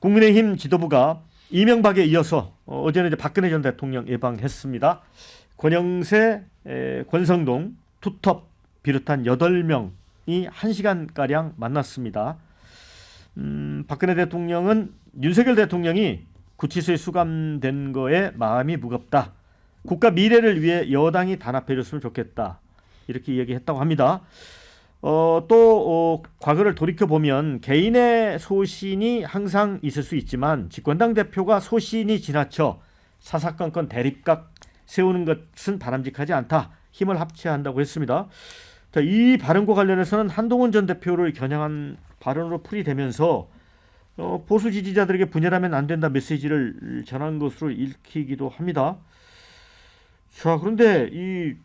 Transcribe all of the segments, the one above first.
국민의힘 지도부가 이명박에 이어서 어제는 이제 박근혜 전 대통령 예방했습니다. 권영세, 권성동, 투톱 비롯한 8명이 1시간가량 만났습니다. 박근혜 대통령은 윤석열 대통령이 구치소에 수감된 거에 마음이 무겁다. 국가 미래를 위해 여당이 단합해줬으면 좋겠다. 이렇게 얘기했다고 합니다. 또 과거를 돌이켜보면 개인의 소신이 항상 있을 수 있지만 집권당 대표가 소신이 지나쳐 사사건건 대립각 세우는 것은 바람직하지 않다. 힘을 합쳐야 한다고 했습니다. 자, 이 발언과 관련해서는 한동훈 전 대표를 겨냥한 발언으로 풀이되면서 보수 지지자들에게 분열하면 안 된다 메시지를 전한 것으로 읽히기도 합니다. 자, 그런데 이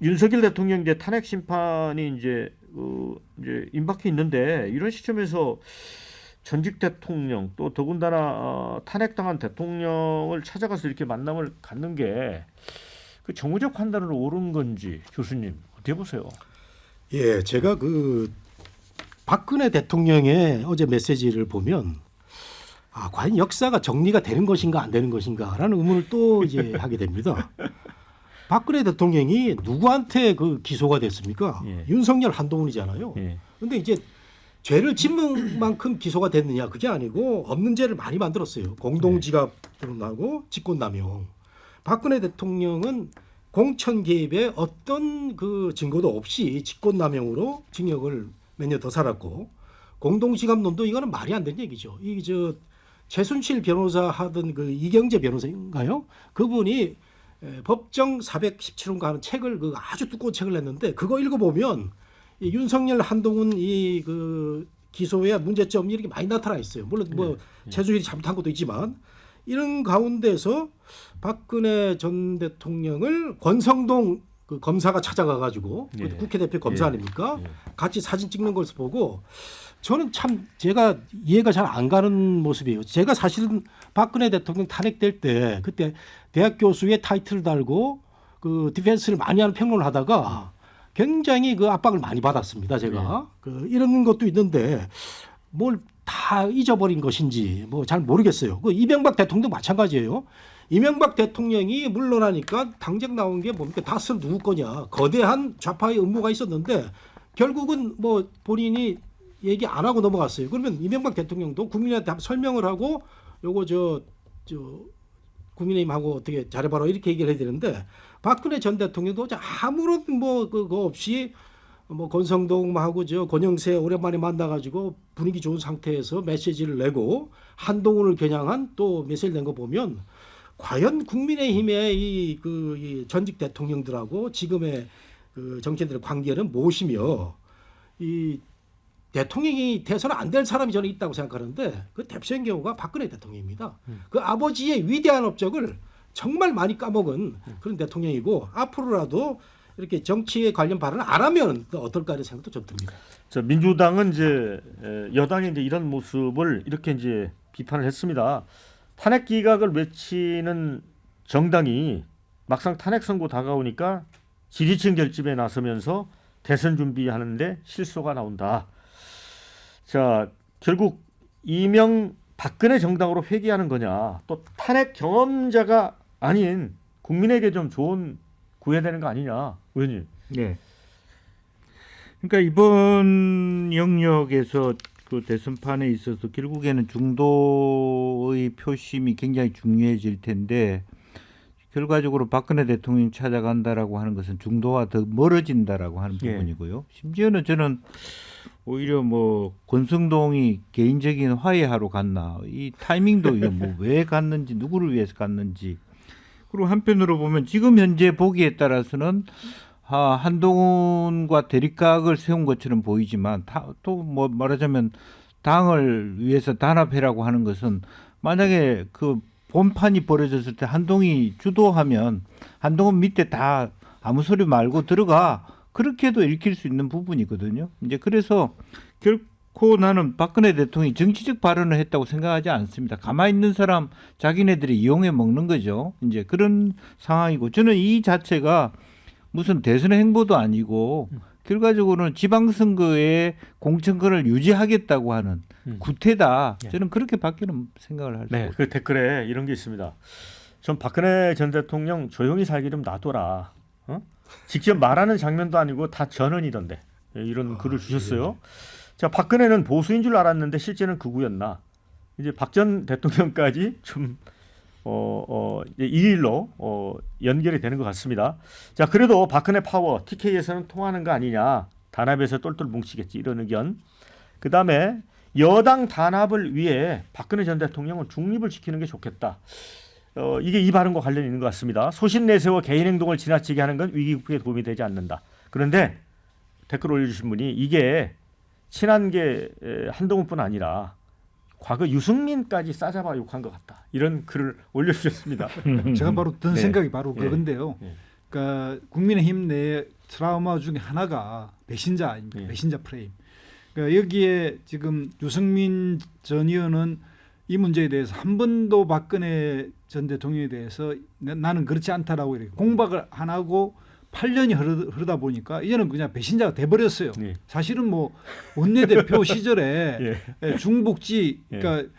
윤석열 대통령 이제 탄핵 심판이 이제 임박해 있는데 이런 시점에서 전직 대통령 또 더군다나 탄핵당한 대통령을 찾아가서 이렇게 만남을 갖는 게 그 정무적 판단으로 옳은 건지 교수님 어떻게 보세요? 예, 제가 그 박근혜 대통령의 어제 메시지를 보면 과연 역사가 정리가 되는 것인가 안 되는 것인가라는 의문을 또 이제 하게 됩니다. 박근혜 대통령이 누구한테 그 기소가 됐습니까? 예. 윤석열 한동훈이잖아요. 그런데 예. 이제 죄를 짓는 만큼 기소가 됐느냐 그게 아니고 없는 죄를 많이 만들었어요. 공동지갑 드러나고 직권남용. 박근혜 대통령은 공천 개입에 어떤 그 증거도 없이 직권남용으로 징역을 몇 년 더 살았고 공동지갑론도 이거는 말이 안 되는 얘기죠. 이 최순실 변호사 하던 그 이경재 변호사인가요? 그분이 법정 417호인가 하는 책을 그 아주 두꺼운 책을 냈는데 그거 읽어보면 이 윤석열 한동훈 이 그 기소에 문제점이 이렇게 많이 나타나 있어요. 물론 뭐 최순실이 잘못한 것도 있지만 이런 가운데서 박근혜 전 대통령을 권성동 그 검사가 찾아가 가지고 국회 대표 검사 아닙니까? 같이 사진 찍는 것을 보고 저는 참 제가 이해가 잘 안 가는 모습이에요. 제가 사실은 박근혜 대통령 탄핵될 때 그때 대학 교수의 타이틀을 달고 그 디펜스를 많이 하는 평론을 하다가 굉장히 그 압박을 많이 받았습니다. 제가 그 이런 것도 있는데 뭘 다 잊어버린 것인지 뭐 잘 모르겠어요. 그 이명박 대통령도 마찬가지예요. 이명박 대통령이 물러나니까 당장 나온 게 뭡니까? 다스는 누구 거냐? 거대한 좌파의 음모가 있었는데 결국은 뭐 본인이 얘기 안 하고 넘어갔어요. 그러면 이명박 대통령도 국민한테 설명을 하고 요거 저 국민의힘하고 어떻게 잘해봐라 이렇게 얘기를 해야 되는데 박근혜 전 대통령도 아무런 뭐 그거 없이 뭐 권성동하고 권영세 오랜만에 만나가지고 분위기 좋은 상태에서 메시지를 내고 한동훈을 겨냥한 또 메시지를 낸 거 보면 과연 국민의힘의 이 전직 대통령들하고 지금의 그 정치인들의 관계는 무엇이며 이 대통령이 돼서는 안 될 사람이 저는 있다고 생각하는데 그 대표적인 경우가 박근혜 대통령입니다. 그 아버지의 위대한 업적을 정말 많이 까먹은 그런 대통령이고 앞으로라도 이렇게 정치에 관련 발언을 안 하면 어떨까 하는 생각도 좀 듭니다. 자, 민주당은 이제 여당의 이제 이런 모습을 이렇게 이제 비판을 했습니다. 탄핵 기각을 외치는 정당이 막상 탄핵 선고 다가오니까 지지층 결집에 나서면서 대선 준비하는데 실소가 나온다. 자, 결국 박근혜 정당으로 회귀하는 거냐, 또 탄핵 경험자가 아닌 국민에게 좀 좋은 구해야 되는 거 아니냐, 의원님. 네. 그러니까 이번 영역에서 그 대선판에 있어서 결국에는 중도의 표심이 굉장히 중요해질 텐데 결과적으로 박근혜 대통령이 찾아간다라고 하는 것은 중도와 더 멀어진다라고 하는 부분이고요. 심지어는 저는 오히려 뭐 권성동이 개인적인 화해하러 갔나 이 타이밍도 이게 뭐 왜 갔는지 누구를 위해서 갔는지 그리고 한편으로 보면 지금 현재 보기에 따라서는 한동훈과 대립각을 세운 것처럼 보이지만 또 뭐 말하자면 당을 위해서 단합해라고 하는 것은 만약에 그 본판이 벌어졌을 때 한동훈이 주도하면 한동훈 밑에 다 아무 소리 말고 들어가 그렇게도 읽힐 수 있는 부분이거든요. 이제 그래서 결코 나는 박근혜 대통령이 정치적 발언을 했다고 생각하지 않습니다. 가만히 있는 사람 자기네들이 이용해 먹는 거죠. 이제 그런 상황이고 저는 이 자체가 무슨 대선 행보도 아니고 결과적으로는 지방선거의 공천권을 유지하겠다고 하는 구태다. 예. 저는 그렇게밖에는 생각을 할 수 네, 없어요. 그 댓글에 이런 게 있습니다. 전 박근혜 전 대통령 조용히 살기 좀 놔둬라. 어? 직접 말하는 장면도 아니고 다 전언이던데. 예, 이런 글을 주셨어요. 자, 박근혜는 보수인 줄 알았는데 실제는 극우였나. 이제 박 전 대통령까지 좀 이제 이 일로 연결이 되는 것 같습니다. 자, 그래도 박근혜 파워 TK에서는 통하는 거 아니냐. 단합에서 똘똘 뭉치겠지. 이런 의견. 그 다음에 여당 단합을 위해 박근혜 전 대통령은 중립을 지키는 게 좋겠다. 이게 이 발언과 관련이 있는 것 같습니다. 소신 내세워 개인 행동을 지나치게 하는 건 위기 극복에 도움이 되지 않는다. 그런데 댓글 올려주신 분이 이게 친한계 한동훈뿐 아니라 과거 유승민까지 싸잡아 욕한 것 같다. 이런 글을 올려주셨습니다. 제가 바로 든 네. 생각이 바로 예. 그건데요. 예. 그러니까 국민의힘 내 트라우마 중에 하나가 배신자 아닙니까? 예. 배신자 프레임. 그러니까 여기에 지금 유승민 전 의원은 이 문제에 대해서 한 번도 박근혜 전 대통령에 대해서 나는 그렇지 않다라고 이렇게 공박을 안 하고 8년이 흐르다 보니까 이제는 그냥 배신자가 돼버렸어요. 예. 사실은 뭐 원내대표 시절에 예. 중복지, 그러니까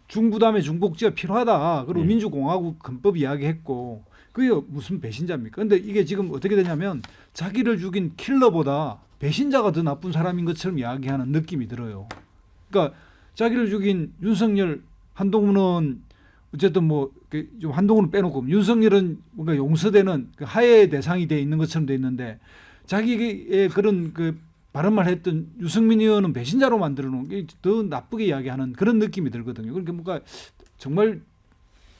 중부담의 중복지가 필요하다. 그리고 예. 민주공화국 헌법 이야기했고 그게 무슨 배신자입니까? 근데 이게 지금 어떻게 되냐면 자기를 죽인 킬러보다 배신자가 더 나쁜 사람인 것처럼 이야기하는 느낌이 들어요. 그러니까 자기를 죽인 윤석열, 한동훈은 어쨌든 뭐 좀 한동훈은 빼놓고 윤석열은 뭔가 용서되는 그 하해의 대상이 돼 있는 것처럼 돼 있는데 자기의 그런 그 바른말 했던 유승민 의원은 배신자로 만들어 놓은 게 더 나쁘게 이야기하는 그런 느낌이 들거든요. 그러니까 뭔가 정말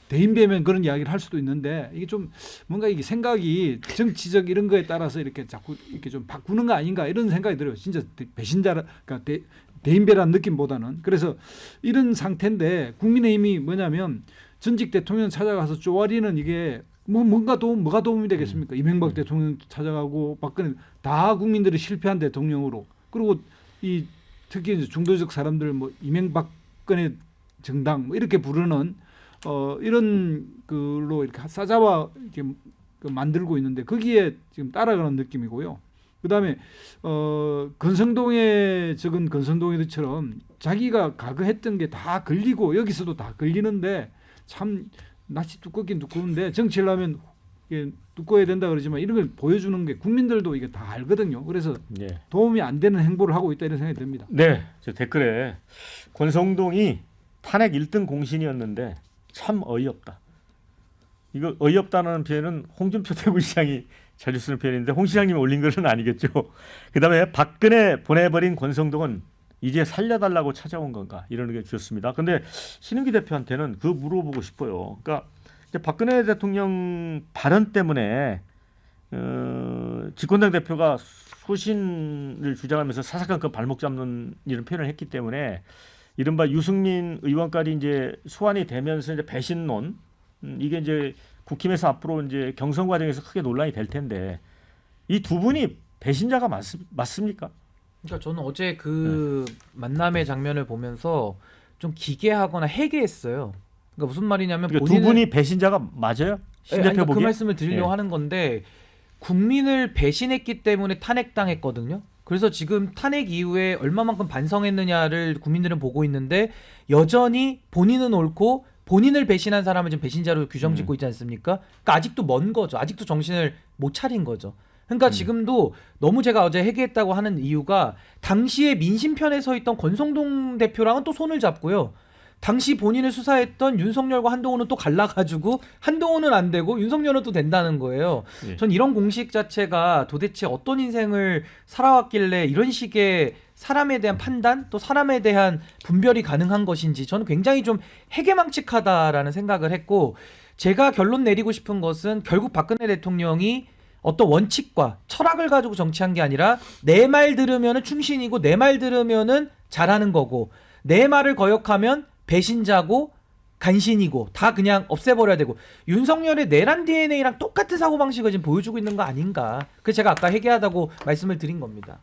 대인배면 그런 이야기를 할 수도 있는데 이게 좀 뭔가 이게 생각이 정치적 이런 거에 따라서 이렇게 자꾸 이렇게 좀 바꾸는 거 아닌가 이런 생각이 들어요. 진짜 배신자라 그러니까 대인배라는 느낌보다는. 그래서 이런 상태인데 국민의힘이 뭐냐면 전직 대통령 찾아가서 쪼아리는 이게 뭐가 도움이 되겠습니까? 이명박 대통령 찾아가고 박근혜 다 국민들이 실패한 대통령으로 그리고 이 특히 이제 중도적 사람들 뭐 이명박근혜 정당 뭐 이렇게 부르는 이런 걸로 이렇게 싸잡아 이렇게 만들고 있는데 거기에 지금 따라가는 느낌이고요. 그다음에 건성동에 적은 건성동에처럼 자기가 과거 했던 게 다 걸리고 여기서도 다 걸리는데 참 낯이 두껍긴 두꺼운데 정치를 하면 이게 두꺼워야 된다 그러지만 이런 걸 보여주는 게 국민들도 이게 다 알거든요. 그래서 예. 도움이 안 되는 행보를 하고 있다 이런 생각이 듭니다. 네, 저 댓글에 권성동이 탄핵 1등 공신이었는데 참 어이없다. 이거 어이없다는 표현은 홍준표 대구시장이 자주 쓰는 표현인데 홍 시장님이 올린 것은 아니겠죠. 그다음에 박근혜 보내버린 권성동은 이제 살려달라고 찾아온 건가 이런 의견 주셨습니다. 근데 신은기 대표한테는 그거 물어보고 싶어요. 그러니까 이제 박근혜 대통령 발언 때문에 집권당 대표가 소신을 주장하면서 사사건건 발목 잡는 이런 표현을 했기 때문에 이른바 유승민 의원까지 이제 소환이 되면서 이제 배신론 이게 이제 국힘에서 앞으로 이제 경선 과정에서 크게 논란이 될 텐데 이 두 분이 배신자가 맞습니까? 그러니까 저는 어제 그 만남의 장면을 보면서 좀 기괴하거나 해괴했어요. 그러니까 무슨 말이냐면 그러니까 두 분이 배신자가 맞아요? 신 대표 그 보기에? 말씀을 드리려고 예. 하는 건데 국민을 배신했기 때문에 탄핵당했거든요. 그래서 지금 탄핵 이후에 얼마만큼 반성했느냐를 국민들은 보고 있는데 여전히 본인은 옳고 본인을 배신한 사람을 지금 배신자로 규정짓고 있지 않습니까? 그러니까 아직도 먼 거죠. 아직도 정신을 못 차린 거죠. 그러니까 지금도 너무 제가 어제 회개했다고 하는 이유가 당시에 민심편에 서 있던 권성동 대표랑은 또 손을 잡고요. 당시 본인을 수사했던 윤석열과 한동훈은 또 갈라가지고 한동훈은 안 되고 윤석열은 또 된다는 거예요. 예. 전 이런 공식 자체가 도대체 어떤 인생을 살아왔길래 이런 식의 사람에 대한 판단 또 사람에 대한 분별이 가능한 것인지 저는 굉장히 좀 해괴망측하다라는 생각을 했고 제가 결론 내리고 싶은 것은 결국 박근혜 대통령이 어떤 원칙과 철학을 가지고 정치한 게 아니라 내 말 들으면은 충신이고 내 말 들으면은 잘하는 거고 내 말을 거역하면 배신자고 간신이고 다 그냥 없애버려야 되고 윤석열의 내란 DNA랑 똑같은 사고방식을 지금 보여주고 있는 거 아닌가. 그래서 제가 아까 회개하다고 말씀을 드린 겁니다.